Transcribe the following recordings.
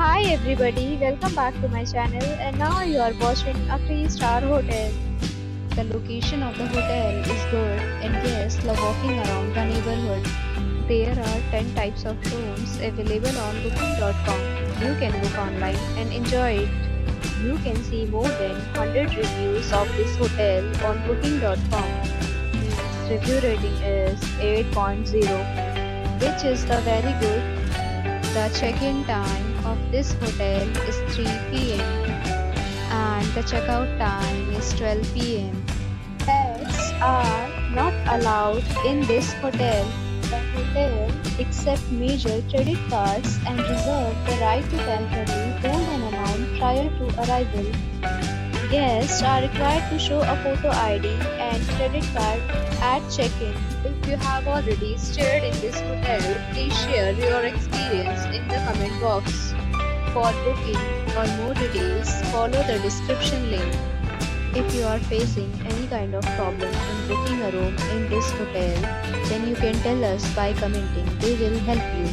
Hi everybody, welcome back to my channel and now you are watching a 3-star hotel. The location of the hotel is good and guests love walking around the neighborhood. There are 10 types of rooms available on booking.com. You can book online and enjoy it. You can see more than 100 reviews of this hotel on booking.com. Its review rating is 8.0, which is the very good. The check-in time of this hotel is 3 p.m. and the check-out time is 12 p.m. Pets are not allowed in this hotel. The hotel accepts major credit cards and reserves the right to temporarily hold an amount prior to arrival. Guests are required to show a photo ID and credit card at check-in. If you have already stayed in this hotel, please share your experience in the comment box. For booking or more details, follow the description link. If you are facing any kind of problem in booking a room in this hotel, then you can tell us by commenting. We will help you.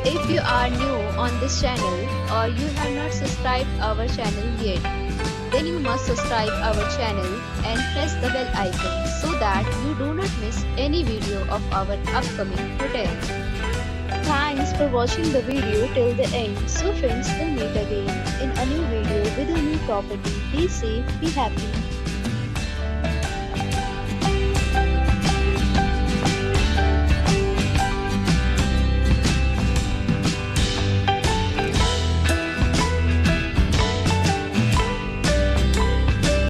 If you are new on this channel or you have not subscribed our channel yet, then you must subscribe our channel and press the bell icon so that you do not miss any video of our upcoming hotel. Thanks for watching the video till the end. So friends, we'll meet again in a new video with a new property. Be safe, be happy.